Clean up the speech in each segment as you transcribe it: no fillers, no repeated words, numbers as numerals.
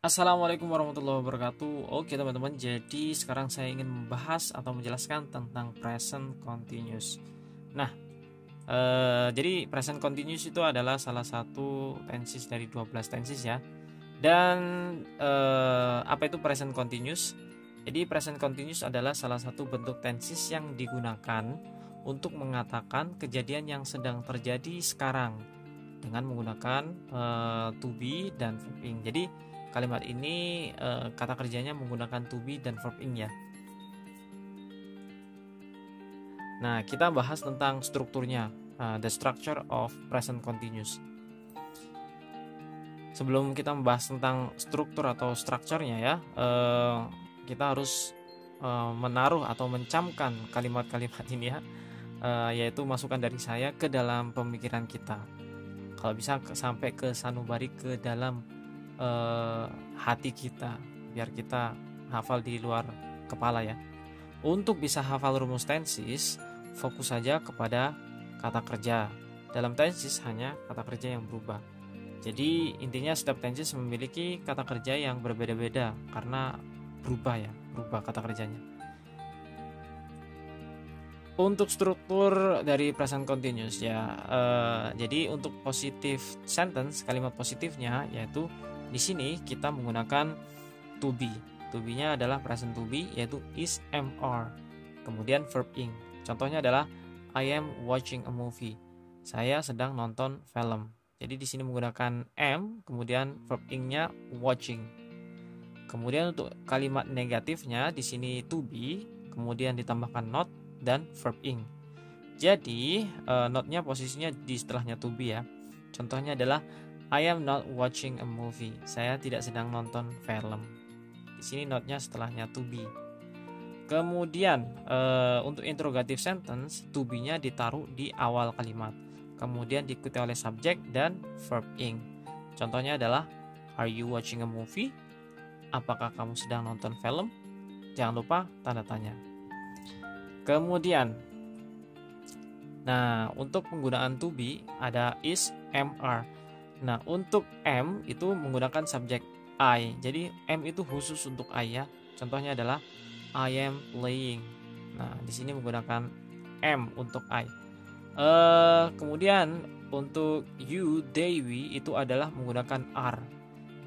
Assalamualaikum warahmatullahi wabarakatuh. Oke teman-teman, jadi sekarang saya ingin membahas atau menjelaskan tentang present continuous. Nah, jadi present continuous itu adalah salah satu tenses dari 12 tenses ya. Dan apa itu present continuous? Jadi present continuous adalah salah satu bentuk tenses yang digunakan untuk mengatakan kejadian yang sedang terjadi sekarang dengan menggunakan to be dan verb ing. Jadi kalimat ini kata kerjanya menggunakan to be dan verb ing ya. Nah, kita bahas tentang strukturnya, the structure of present continuous. Sebelum kita membahas tentang struktur atau strukturnya ya, kita harus menaruh atau mencamkan kalimat-kalimat ini ya, yaitu masukan dari saya ke dalam pemikiran kita. Kalau bisa sampai ke sanubari, ke dalam hati kita, biar kita hafal di luar kepala ya. Untuk bisa hafal rumus tenses, fokus saja kepada kata kerja. Dalam tenses hanya kata kerja yang berubah. Jadi intinya setiap tenses memiliki kata kerja yang berbeda-beda karena berubah kata kerjanya. Untuk struktur dari present continuous ya, jadi untuk positive sentence, kalimat positifnya yaitu di sini kita menggunakan to be. To be-nya adalah present to be yaitu is, am, are. Kemudian verb ing. Contohnya adalah I am watching a movie. Saya sedang nonton film. Jadi di sini menggunakan am, kemudian verb ing-nya watching. Kemudian untuk kalimat negatifnya di sini to be, kemudian ditambahkan not dan verb ing. Jadi not-nya posisinya di setelahnya to be ya. Contohnya adalah I am not watching a movie. Saya tidak sedang nonton film. Di sini not-nya setelahnya to be. Kemudian untuk interrogative sentence, to be-nya ditaruh di awal kalimat. Kemudian diikuti oleh subjek dan verb ing. Contohnya adalah Are you watching a movie? Apakah kamu sedang nonton film? Jangan lupa tanda tanya. Kemudian, nah untuk penggunaan to be ada is, am, are. Nah, untuk am itu menggunakan subjek I. Jadi am itu khusus untuk I ya. Contohnya adalah I am playing. Nah, di sini menggunakan am untuk I. Kemudian untuk you, they, we itu adalah menggunakan are.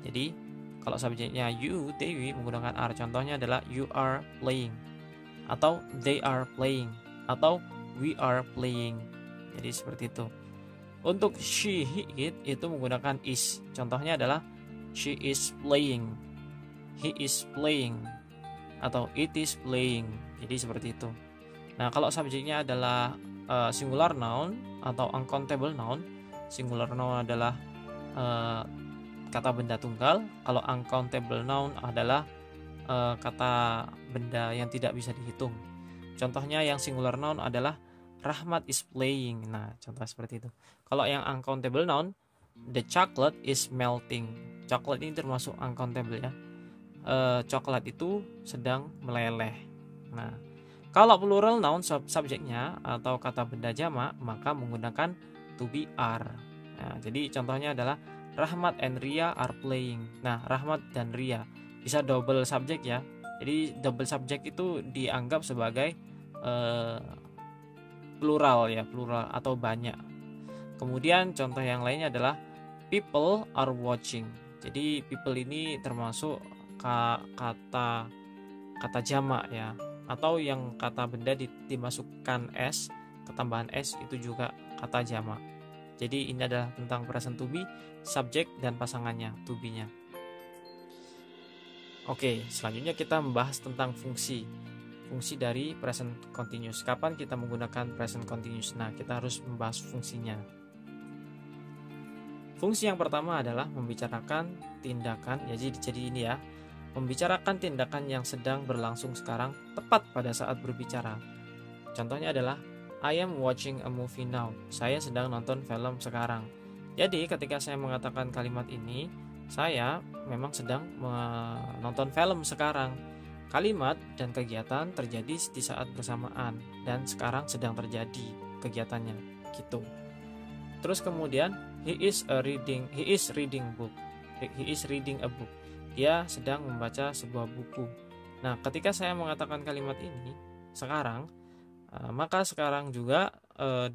Jadi kalau subjeknya you, they, we menggunakan are. Contohnya adalah you are playing, atau they are playing, atau we are playing. Jadi seperti itu. Untuk she, he, it itu menggunakan is. Contohnya adalah she is playing, he is playing, atau it is playing. Jadi seperti itu. Nah, kalau subjeknya adalah singular noun atau uncountable noun. Singular noun adalah kata benda tunggal. Kalau uncountable noun adalah kata benda yang tidak bisa dihitung. Contohnya yang singular noun adalah Rahmat is playing. Nah, contoh seperti itu. Kalau yang uncountable noun, the chocolate is melting. Coklat ini termasuk uncountable ya. Coklat itu sedang meleleh. Nah, kalau plural noun subjeknya atau kata benda jamak, maka menggunakan to be are. Nah, jadi contohnya adalah Rahmat and Ria are playing. Nah, Rahmat dan Ria bisa double subjek ya. Jadi double subjek itu dianggap sebagai plural ya, plural atau banyak. Kemudian contoh yang lainnya adalah people are watching. Jadi people ini termasuk kata jamak ya, atau yang kata benda dimasukkan s, ketambahan s itu juga kata jamak. Jadi ini adalah tentang present to be, subjek dan pasangannya to be-nya. Oke, selanjutnya kita membahas tentang fungsi dari present continuous. Kapan kita menggunakan present continuous? Nah, kita harus membahas fungsinya. Fungsi yang pertama adalah membicarakan tindakan. Ya, jadi ini ya, membicarakan tindakan yang sedang berlangsung sekarang tepat pada saat berbicara. Contohnya adalah I am watching a movie now. Saya sedang nonton film sekarang. Jadi ketika saya mengatakan kalimat ini, saya memang sedang menonton film sekarang. Kalimat dan kegiatan terjadi di saat bersamaan dan sekarang sedang terjadi kegiatannya gitu. Terus kemudian he is reading book. He is reading a book. dia sedang membaca sebuah buku. Nah, ketika saya mengatakan kalimat ini sekarang, maka sekarang juga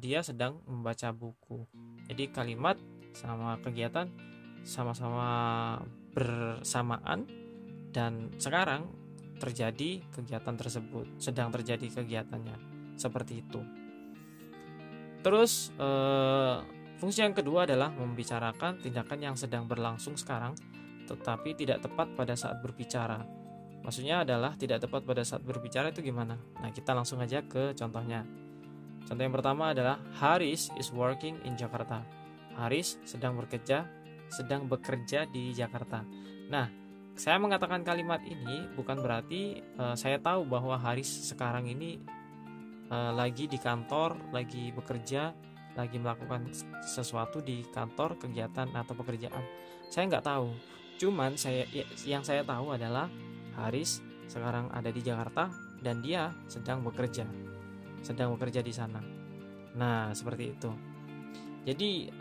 dia sedang membaca buku. Jadi kalimat sama kegiatan sama-sama bersamaan, dan sekarang terjadi kegiatan tersebut, sedang terjadi kegiatannya, seperti itu. Terus fungsi yang kedua adalah membicarakan tindakan yang sedang berlangsung sekarang tetapi tidak tepat pada saat berbicara. Maksudnya adalah tidak tepat pada saat berbicara itu gimana? Nah, kita langsung aja ke contohnya. Contoh yang pertama adalah Haris is working in Jakarta. Haris sedang bekerja di Jakarta. Nah, saya mengatakan kalimat ini bukan berarti saya tahu bahwa Haris sekarang ini lagi di kantor, lagi bekerja, lagi melakukan sesuatu di kantor, kegiatan atau pekerjaan. Saya nggak tahu. Cuman yang saya tahu adalah Haris sekarang ada di Jakarta dan dia sedang bekerja di sana. Nah, seperti itu. Jadi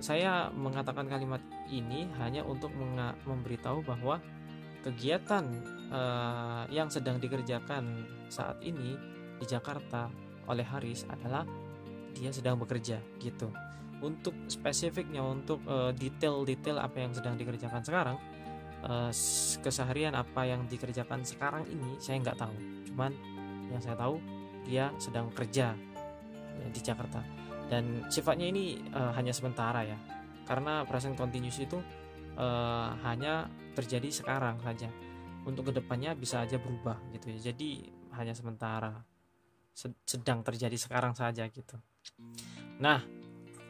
saya mengatakan kalimat ini hanya untuk memberitahu bahwa kegiatan yang sedang dikerjakan saat ini di Jakarta oleh Haris adalah dia sedang bekerja gitu. Untuk spesifiknya, untuk detail-detail apa yang sedang dikerjakan sekarang, keseharian apa yang dikerjakan sekarang ini saya nggak tahu. Cuman yang saya tahu dia sedang kerja di Jakarta, dan sifatnya ini hanya sementara ya, karena present continuous itu hanya terjadi sekarang saja. Untuk kedepannya bisa aja berubah gitu ya. Jadi hanya sementara, sedang terjadi sekarang saja gitu. Nah,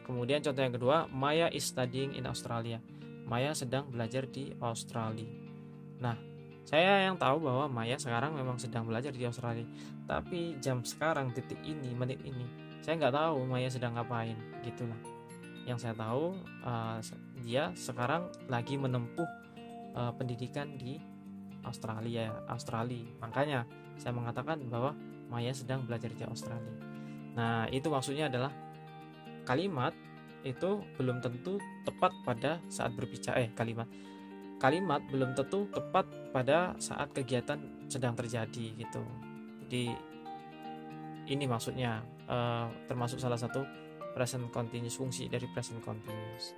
kemudian contoh yang kedua, Maya is studying in Australia. Maya sedang belajar di Australia. Nah, saya yang tahu bahwa Maya sekarang memang sedang belajar di Australia. Tapi jam sekarang, detik ini, menit ini, saya nggak tahu Maya sedang ngapain, gitulah. Yang saya tahu dia sekarang lagi menempuh pendidikan di Australia. Makanya saya mengatakan bahwa Maya sedang belajar di Australia. Nah, itu maksudnya adalah kalimat itu belum tentu tepat pada saat berbicara. Kalimat belum tentu tepat pada saat kegiatan sedang terjadi gitu. Jadi ini maksudnya termasuk salah satu present continuous, fungsi dari present continuous.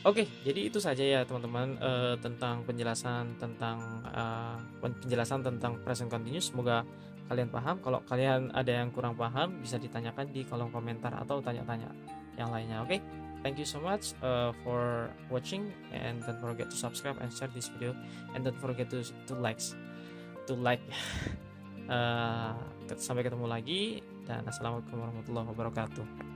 Oke, jadi itu saja ya teman-teman tentang penjelasan tentang present continuous. Semoga kalian paham. Kalau kalian ada yang kurang paham, bisa ditanyakan di kolom komentar atau tanya-tanya yang lainnya. Oke, thank you so much for watching, and don't forget to subscribe and share this video, and don't forget to like. Sampai ketemu lagi, dan assalamualaikum warahmatullahi wabarakatuh.